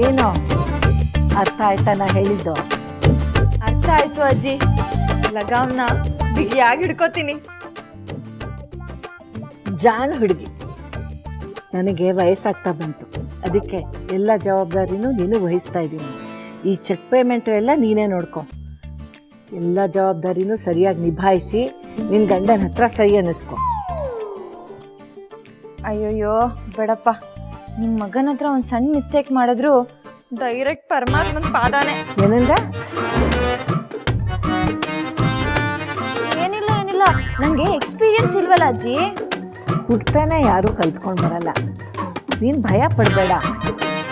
ಏನೋ ಅರ್ಥ ಆಯ್ತಾ ನಾ ಹೇಳಿದ್ದು? ಅರ್ಥ ಆಯ್ತು ಅಜ್ಜಿ. ಲಗಾಮ್ನ ಬಿಗಿಯಾಗಿ ಹಿಡ್ಕೋತೀನಿ. ಜಾಣ ಹುಡುಗಿ. ನನಗೆ ವಯಸ್ಸಾಗ್ತಾ ಬಂತು, ಅದಕ್ಕೆ ಎಲ್ಲ ಜವಾಬ್ದಾರಿನೂ ನೀನು ವಹಿಸ್ತಾ ಇದ್ದೀನಿ. ಈ ಚೆಕ್ ಪೇಮೆಂಟು ಎಲ್ಲ ನೀನೇ ನೋಡ್ಕೊ. ಎಲ್ಲ ಜವಾಬ್ದಾರಿನೂ ಸರಿಯಾಗಿ ನಿಭಾಯಿಸಿ ನಿನ್ನ ಗಂಡನ ಹತ್ರ ಸೈ ಅನ್ನಿಸ್ಕೊ. ಅಯ್ಯೋಯ್ಯೋ ಬೇಡಪ್ಪ, ನಿಮ್ಮ ಮಗನ ಹತ್ರ ಒಂದು ಸಣ್ಣ ಮಿಸ್ಟೇಕ್ ಮಾಡಿದ್ರು ಡೈರೆಕ್ಟ್ ಪರಮಾತ್ಮನ ಪಾದಾನೆ. ಏನಂದ? ಏನಿಲ್ಲ ಏನಿಲ್ಲ, ನನಗೆ ಎಕ್ಸ್ಪೀರಿಯನ್ಸ್ ಇಲ್ವಲ್ಲ ಅಜ್ಜಿ. ಹುಡ್ತಾನೆ ಯಾರೂ ಕಲ್ತ್ಕೊಂಡು ಬರಲ್ಲ. ನೀನು ಭಯ ಪಡಬೇಡ.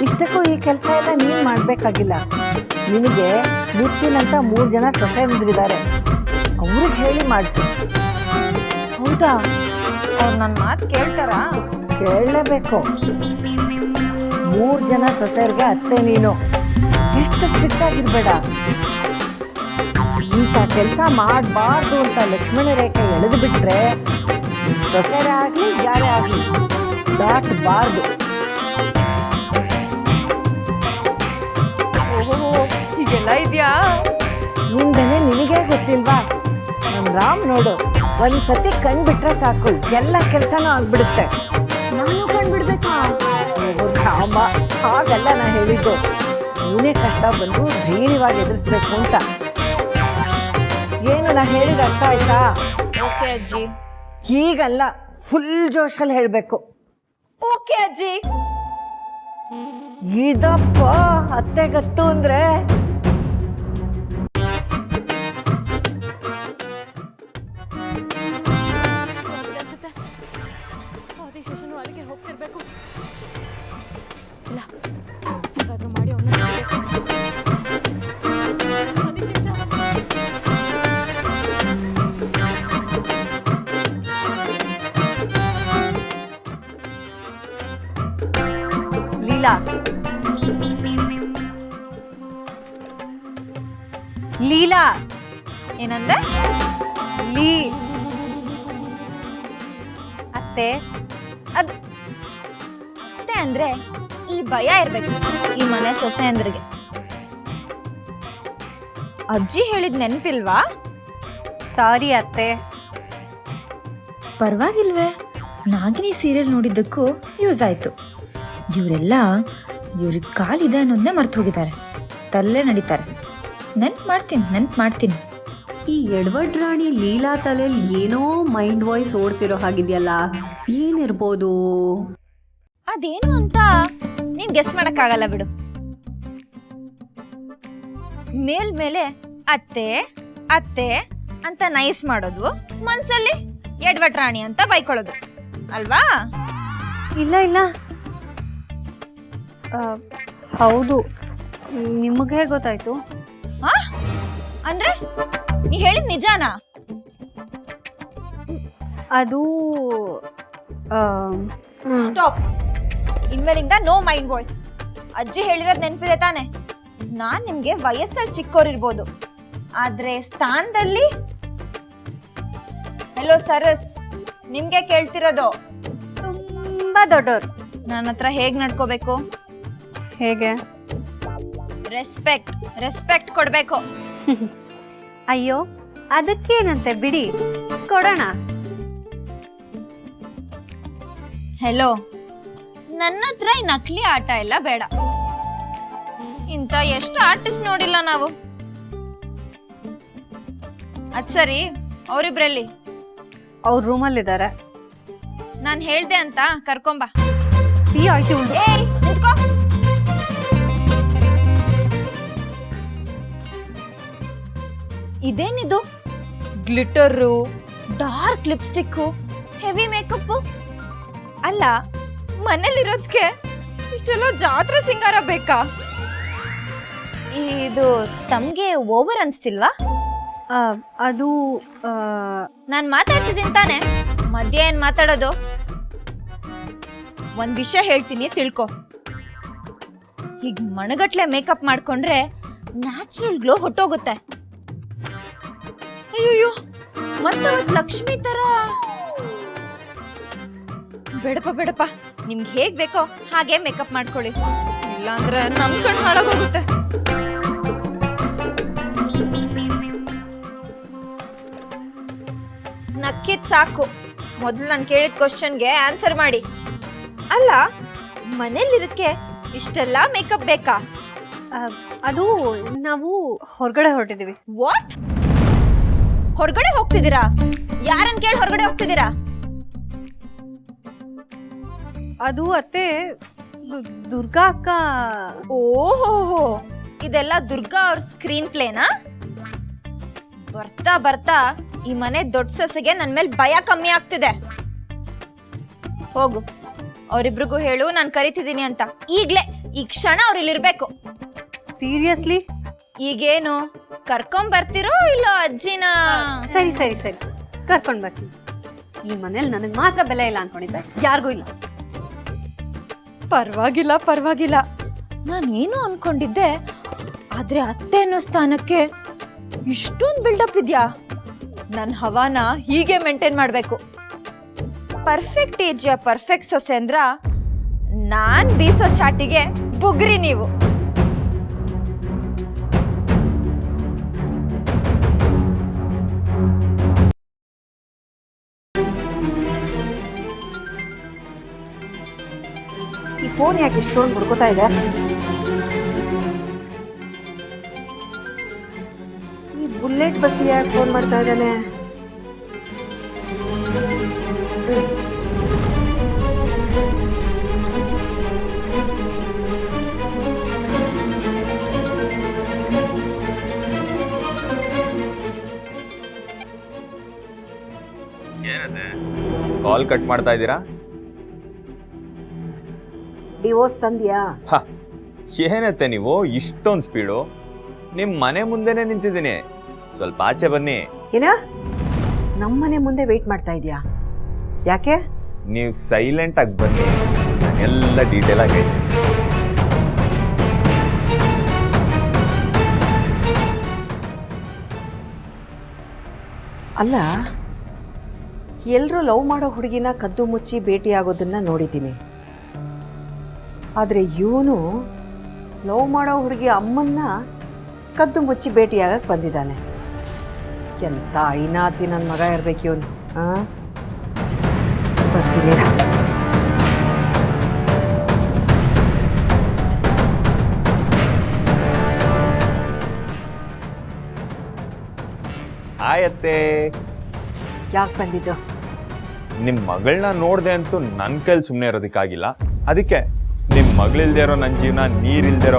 ಇಷ್ಟಕ್ಕೂ ಈ ಕೆಲಸ ಎಲ್ಲ ನೀನು ಮಾಡಬೇಕಾಗಿಲ್ಲ. ನಿನಗೆ ಮುತ್ತಿನಂತ 3 ಜನ ಸೊಸೆಯಂದಿರಿದ್ದಾರೆ, ಅವ್ರಿಗೆ ಹೇಳಿ ಮಾಡಿಸು. ಹೌದಾ? ಅವ್ರು ನನ್ನ ಮಾತು ಕೇಳ್ತಾರಾ? ಕೇಳಲೇಬೇಕು. 3 ಜನ ಸೊಸೆಯರಿಗೆ ಅತ್ತೆ ನೀನು. ಎಷ್ಟು ಸ್ಟ್ರಿಕ್ಟ್ ಆಗಿರ್ಬೇಡ. ಇಂಥ ಕೆಲಸ ಮಾಡಬಾರ್ದು ಅಂತ ಲಕ್ಷ್ಮಣ ರೇಖೆ ಎಳೆದು ಬಿಟ್ರೆ ಸೊಸೆರೇ ಆಗಲಿ ಯಾರೇ ಆಗಲಿ ದಾಟಬಾರ್ದು. ಹೀಗೆಲ್ಲ ಇದೆಯಾ? ಮುಂದೆನೆ ನಿನಗೇ ಗೊತ್ತಿಲ್ವಾ? ನಮ್ಮ ರಾಮ್ ನೋಡು, ಒಂದು ಸತಿ ಕಣ್ಬಿಟ್ರೆ ಸಾಕು, ಎಲ್ಲ ಕೆಲಸನೂ ಆಗ್ಬಿಡುತ್ತೆ. ನಾನು ಕಂಡ್ಬಿಡ್ಬೇಕಾ? ರಾಮ, ಹಾಗಲ್ಲ ನಾ ಹೇಳಿದ್ದು. ನೀನೇ ಕಷ್ಟ ಬಂದು ಧೈರ್ಯವಾಗಿ ಎದುರಿಸ್ಬೇಕು ಅಂತ. ಏನು ನಾ ಹೇಳಿದ ಅರ್ಥ ಆಯ್ತಾ? ಓಕೆ ಅಜ್ಜಿ. ಹೀಗಲ್ಲ, ಫುಲ್ ಜೋಶಲ್ಲಿ ಹೇಳಬೇಕು. ಓಕೆ ಅಜ್ಜಿ. ಇದಪ್ಪ ಅತ್ತೆಗತ್ತು ಅಂದ್ರೆ. ಹೋಗ್ತಿರ್ಬೇಕು. ಇಲ್ಲ ಹೇಗಾದ್ರೂ ಮಾಡಿ ಅವನ್ನ ಲೀಲಾ, ಲೀಲಾ ಏನಂದೆ? ಅತ್ತೆ ಅತ್ತೆ ಅಂದ್ರೆ ಈ ಭಯ ಇರ್ಬೇಕು ಈ ಮನೆ ಸೊಸೆ ಅಂದ್ರಿಗೆ. ಅಜ್ಜಿ ಹೇಳಿದ್ ನೆನ್ಪಿಲ್ವಾ? ಸಾರಿ ಅತ್ತೆ. ಪರವಾಗಿಲ್ವೇ, ನಾಗಿನಿ ಸೀರಿಯಲ್ ನೋಡಿದ್ದಕ್ಕೂ ಯೂಸ್ ಆಯ್ತು. ಇವರೆಲ್ಲ ಇವ್ರಿಗೆ ಕಾಲಿದೆ ಅನ್ನೋದನ್ನೇ ಮರ್ತು ಹೋಗಿದ್ದಾರೆ, ತಲ್ಲೇ ನಡೀತಾರೆ. ನೆನ್ಪು ಮಾಡ್ತೀನಿ. ಈ ಎಡ್ವರ್ಡ್ ರಾಣಿ ಲೀಲಾ ತಲೆಯಲ್ಲಿ ಏನೋ ಮೈಂಡ್ ವಾಯ್ಸ್ ಓಡ್ತಿರೋ ಹಾಗಿದೆಯಲ್ಲ, ಏನಿರ್ಬೋದು? ಅದೇನು ಅಂತ ನೀನ್ ಗೆಸ್ ಮಾಡಕ್ಕಾಗಲ್ಲ ಬಿಡು. ಮೇಲ್ಮೇಲೆ ಅತ್ತೆ ಅತ್ತೆ ಅಂತ ನೈಸ್ ಮಾಡೋದು, ಮನ್ಸಲ್ಲಿ ಎಡ್ವರ್ಡ್ ರಾಣಿ ಅಂತ ಬೈಕೊಳ್ಳೋದು ಅಲ್ವಾ? ಇಲ್ಲ ಹೌದು. ನಿಮಗೆ ಹೇಗೆ ಗೊತ್ತಾಯ್ತು? ಅಂದ್ರೆ ನೀ ಹೇಳಿದ್ ನಿಜಾನಾ? ಅದು ಸ್ಟಾಪ್. ಇನ್ಮೇಲಿಂದ ನೋ ಮೈಂಡ್ ವಾಯ್ಸ್. ಅಜ್ಜಿ ಹೇಳಿರೋದ್ ನೆನ್ಪಿದೆ ತಾನೆ? ನಾನ್ ನಿಮ್ಗೆ ವಯಸ್ಸಲ್ಲಿ ಚಿಕ್ಕೋರಿರ್ಬೋದು, ಆದ್ರೆ ಸ್ಥಾನದಲ್ಲಿ ಹೆಲೋ ಸರಸ್, ನಿಮ್ಗೆ ಕೇಳ್ತಿರೋದು. ತುಂಬಾ ದೊಡ್ಡವ್ರು. ನನ್ನ ಹತ್ರ ಹೇಗ್ ನಡ್ಕೋಬೇಕು? ಹೇಗೆ? ರೆಸ್ಪೆಕ್ಟ್ ಕೊಡ್ಬೇಕು. ಅಯ್ಯೋ ಅದಕ್ಕೇನಂತೆ, ಬಿಡಿ ಕೊಡೋಣ. ಹೆಲೋ, ನನ್ನ ಹತ್ರ ಈ ನಕಲಿ ಆಟ ಎಲ್ಲ ಬೇಡ. ಇಂಥ ಎಷ್ಟು ಆರ್ಟಿಸ್ಟ್ ನೋಡಿಲ್ಲ ನಾವು. ಅದ್ ಸರಿ, ಅವರಿಬ್ರಲ್ಲಿ? ಅವ್ರ ರೂಮಲ್ಲಿದ್ದಾರೆ. ನಾನ್ ಹೇಳ್ದೆ ಅಂತ ಕರ್ಕೊಂಬಾ. ಆಯ್ತು. ಏಯ್ ನಿಂತ್ಕೋ. ಇದೇನಿದು? ಗ್ಲಿಟರು, ಡಾರ್ಕ್ ಲಿಪ್ಸ್ಟಿಕ್ಕು, ಹೆವಿ ಮೇಕಪ್. ಅಲ್ಲ, ಮನೇಲಿರೋದಕ್ಕೆ ಇಷ್ಟೆಲ್ಲ ಜಾತ್ರೆ ಸಿಂಗಾರ ಬೇಕಾ? ಇದು ತಮ್ಗೆ ಓವರ್ ಅನ್ಸ್ತಿಲ್ವಾ? ಅದು ನಾನ್ ಮಾತಾಡ್ತಿದ್ದೀನಿ ತಾನೆ, ಮಧ್ಯ ಏನ್ ಮಾತಾಡೋದು? ಒಂದ್ ವಿಷಯ ಹೇಳ್ತೀನಿ, ತಿಳ್ಕೊ. ಹೀಗ್ ಮಣಗಟ್ಲೆ ಮೇಕಪ್ ಮಾಡ್ಕೊಂಡ್ರೆ ನ್ಯಾಚುರಲ್ ಗ್ಲೋ ಹೊಟ್ಟೋಗುತ್ತೆ. ಅಯ್ಯೋ, ಮತ್ತವತ್ ಲಕ್ಷ್ಮಿ ತರ ಬೇಡಪ್ಪ. ನಿಮ್ಗೆ ಹೇಗ್ ಬೇಕೋ ಹಾಗೆ ಮೇಕಪ್ ಮಾಡ್ಕೊಳ್ಳಿ, ಇಲ್ಲಾಂದ್ರೆ ನಮ್ ಕಣ್ ಹಾಳಾಗೋಗುತ್ತೆ. ನಕ್ಕಿದ್ ಸಾಕು, ಮೊದಲು ನಾನು ಕೇಳಿದ ಕ್ವಶನ್ಗೆ ಆನ್ಸರ್ ಮಾಡಿ. ಅಲ್ಲ, ಮನೇಲಿರಕ್ಕೆ ಇಷ್ಟೆಲ್ಲ ಮೇಕಪ್ ಬೇಕಾ? ಅದು ನಾವು ಹೊರಗಡೆ ಹೊರಟಿದ್ದೀವಿ. ವಾಟ್? ಹೊರಗಡೆ ಹೋಗ್ತಿದ್ದೀರಾ? ಯಾರನ್ ಕೇಳಿ ಹೊರಗಡೆ ಹೋಗ್ತಿದ್ದೀರಾ? ಅದು ಅತ್ತೆ, ದುರ್ಗಾ ಅಕ್ಕ. ಓಹೋ, ಇದೆಲ್ಲ ದುರ್ಗಾ ಅವ್ರ ಸ್ಕ್ರೀನ್ ಪ್ಲೇನಾ? ಬರ್ತಾ ಬರ್ತಾ ಈ ಮನೆ ದೊಡ್ಡ ಸೊಸೆಗೆ ನನ್ ಮೇಲೆ ಭಯ ಕಮ್ಮಿ ಆಗ್ತಿದೆ. ಹೋಗು, ಅವರಿಬ್ರಿಗೂ ಹೇಳು ನಾನು ಕರಿತಿದ್ದೀನಿ ಅಂತ. ಈಗ್ಲೇ ಈ ಕ್ಷಣ ಅವ್ರು ಇಲ್ಲಿರ್ಬೇಕು. ಸೀರಿಯಸ್ಲಿ? ಈಗೇನು ಕರ್ಕೊಂಡ್ ಬರ್ತಿರೋ ಇಲ್ಲ ಅಜ್ಜಿನ? ಸರಿ ಸರಿ ಸರಿ, ಕರ್ಕೊಂಡ್ ಬರ್ತೀನಿ. ಈ ಮನೇಲಿ ನನಗೆ ಮಾತ್ರ ಬೆಲೆ ಇಲ್ಲ ಅನ್ಕೊಂಡಿದ್ದೆ, ಯಾರಿಗೂ ಇಲ್ಲ. ಪರವಾಗಿಲ್ಲ ಪರವಾಗಿಲ್ಲ, ನಾನೇನು ಅನ್ಕೊಂಡಿದ್ದೆ, ಆದ್ರೆ ಅತ್ತೆ ಅನ್ನೋ ಸ್ಥಾನಕ್ಕೆ ಇಷ್ಟೊಂದು ಬಿಲ್ಡಪ್ ಇದ್ಯಾ? ನನ್ನ ಹವಾನ ಹೀಗೆ ಮೇಂಟೈನ್ ಮಾಡಬೇಕು. ಪರ್ಫೆಕ್ಟ್ ಏಜ್ಯ ಪರ್ಫೆಕ್ಟ್ ಸೊಸೆ ಅಂದ್ರ ನಾನ್ ಬೀಸೋ ಚಾಟಿಗೆ ಬುಗ್ರಿ ನೀವು. ಈ ಫೋನ್ ಯಾಕೆ ಇಷ್ಟೊಂದು ಹುಡ್ಕೋತಾ ಇದೆ? ಈ ಬುಲೆಟ್ ಬಸ್ ಯಾಕೆ ಫೋನ್ ಮಾಡ್ತಾ ಇದ್ದಾನೆ? ಏನತ್ತೆ ಕಾಲ್ ಕಟ್ ಮಾಡ್ತಾ ಇದ್ದೀರಾ? ಡಿವೋರ್ಸ್ ತಂದ್ಯಾ? ಏನತ್ತೆ ನೀವು ಇಷ್ಟೊಂದು ಸ್ಪೀಡು? ನಿಮ್ಮ ಮನೆ ಮುಂದೆನೆ ನಿಂತಿದ್ದೀನಿ, ಸ್ವಲ್ಪ ಆಚೆ ಬನ್ನಿ. ಏನ ನಮ್ಮನೆ ಮುಂದೆ ವೆಯ್ಟ್ ಮಾಡ್ತಾ ಇದೆಯಾ? ಯಾಕೆ? ನೀವು ಸೈಲೆಂಟ್ ಆಗಿ ಬನ್ನಿ, ಎಲ್ಲ ಡೀಟೇಲ್ ಆಗಿ ಹೇಳ್ತೀನಿ. ಅಲ್ಲ, ಎಲ್ಲರೂ ಲವ್ ಮಾಡೋ ಹುಡುಗಿನ ಕದ್ದು ಮುಚ್ಚಿ ಭೇಟಿಯಾಗೋದನ್ನ ನೋಡಿದ್ದೀನಿ. ಆದರೆ ಇವನು ಲವ್ ಮಾಡೋ ಹುಡುಗಿ ಅಮ್ಮನ್ನ ಕದ್ದು ಮುಚ್ಚಿ ಭೇಟಿಯಾಗಕ್ಕೆ ಬಂದಿದ್ದಾನೆ. ಎಂಥ ಐನಾತಿ ನನ್ನ ಮಗ ಇರ್ಬೇಕು ಇವನು. ಬರ್ತೀನಿ. ಆಯತ್ತೆ, ಯಾಕೆ ಬಂದಿದ್ದು? ನಿಮ್ಮ ಮಗಳನ್ನ ನೋಡಿದೆ ಅಂತೂ ನನ್ನ ಕೈಲಿ ಸುಮ್ಮನೆ ಇರೋದಕ್ಕಾಗಿಲ್ಲ. ಅದಕ್ಕೆ ನಿಮ್ಮ ಮಗಳಿಲ್ದೇ ಇರೋ ನನ್ನ ಜೀವನ ನೀರಿಲ್ದೇ ಇರೋ